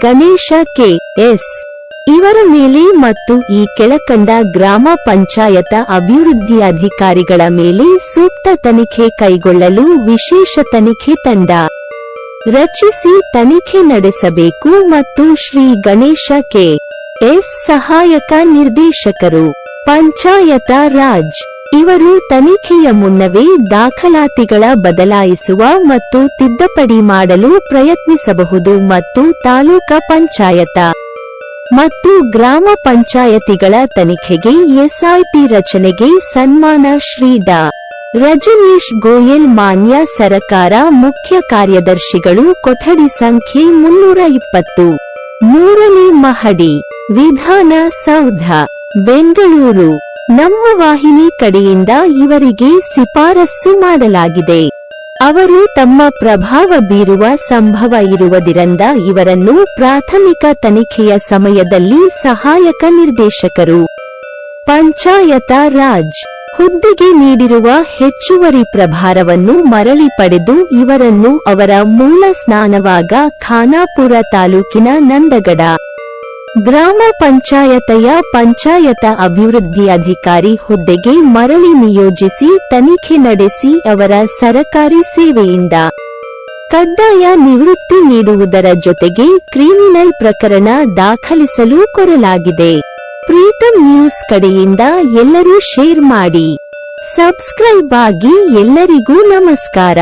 Ganesha KS. ಇವರ ಮೇಲೆ ಮತ್ತು ಈ ಕೆಳಕಂಡ ಗ್ರಾಮ ಪಂಚಾಯತ ಅಭಿವೃದ್ಧಿ ಅಧಿಕಾರಿಗಳ ಮೇಲೆ ಸೂಕ್ತ ತನಿಖೆ ಕೈಗೊಳ್ಳಲು ವಿಶೇಷ ತನಿಖೆ ತಂಡ ರಚಿಸಿ ತನಿಖೆ ನಡೆಸಬೇಕು ಮತ್ತು ಶ್ರೀ ಗಣೇಶ ಕೆ.ಎಸ್. ಸಹಾಯಕ ನಿರ್ದೇಶಕರು ಪಂಚಾಯತ ರಾಜ್ ಇವರು ತನಿಖೆಯ ಮುನ್ನವೇ ದಾಖಲಾತಿಗಳ ಬದಲಾಯಿಸುವ ಮತ್ತು ತಿದ್ದುಪಡಿ ಮಾಡಲು ಪ್ರಯತ್ನಿಸಬಹುದು ಮತ್ತು ತಾಲೂಕಾ ಪಂಚಾಯತ ಮತ್ತು ಗ್ರಾಮ ಪಂಚಾಯತಿಗಳ ತನಿಖೆಗೆ ಎಸ್ಐಟಿ ರಚನೆಗೆ ಸನ್ಮಾನ ಶ್ರೀ ಡಾ. ರಜನೀಶ್ ಗೋಯಲ್ ಮಾನ್ಯ ಸರಕಾರ ಮುಖ್ಯ ಕಾರ್ಯದರ್ಶಿಗಳು ಕೊಠಡಿ ಸಂಖ್ಯೆ 320 ಮೂರನೇ ಮಹಡಿ ವಿಧಾನ ಸೌಧ ಬೆಂಗಳೂರು ನಮ್ಮ ವಾಹಿನಿ ಕಡೆಯಿಂದ ಇವರಿಗೆ ಶಿಫಾರಸು ಮಾಡಲಾಗಿದೆ. ಅವರು ತಮ್ಮ ಪ್ರಭಾವ ಬೀರುವ ಸಂಭವ ಇರುವುದರಿಂದ ಇವರನ್ನು ಪ್ರಾಥಮಿಕ ತನಿಖೆಯ ಸಮಯದಲ್ಲಿ ಸಹಾಯಕ ನಿರ್ದೇಶಕರು ಪಂಚಾಯತ ರಾಜ್ ಹುದ್ದೆಗೆ ನೀಡಿರುವ ಹೆಚ್ಚುವರಿ ಪ್ರಭಾರವನ್ನು ಮರಳಿ ಪಡೆದು ಇವರನ್ನು ಅವರ ಮೂಲ ಸ್ಥಾನವಾಗ ಖಾನಾಪುರ ತಾಲೂಕಿನ ನಂದಗಡ ಗ್ರಾಮ ಪಂಚಾಯತೆಯ ಪಂಚಾಯತ ಅಭಿವೃದ್ಧಿ ಅಧಿಕಾರಿ ಹುದ್ದೆಗೆ ಮರಳಿ ನಿಯೋಜಿಸಿ ತನಿಖೆ ನಡೆಸಿ ಅವರ ಸರಕಾರಿ ಸೇವೆಯಿಂದ ಕಡ್ಡಾಯ ನಿವೃತ್ತಿ ನೀಡುವುದರ ಜೊತೆಗೆ ಕ್ರಿಮಿನಲ್ ಪ್ರಕರಣ ದಾಖಲಿಸಲು ಕೋರಲಾಗಿದೆ. ಪ್ರೀತಮ್ ನ್ಯೂಸ್ ಕಡೆಯಿಂದ ಎಲ್ಲರೂ ಶೇರ್ ಮಾಡಿ, ಸಬ್ಸ್ಕ್ರೈಬ್ ಆಗಿ. ಎಲ್ಲರಿಗೂ ನಮಸ್ಕಾರ.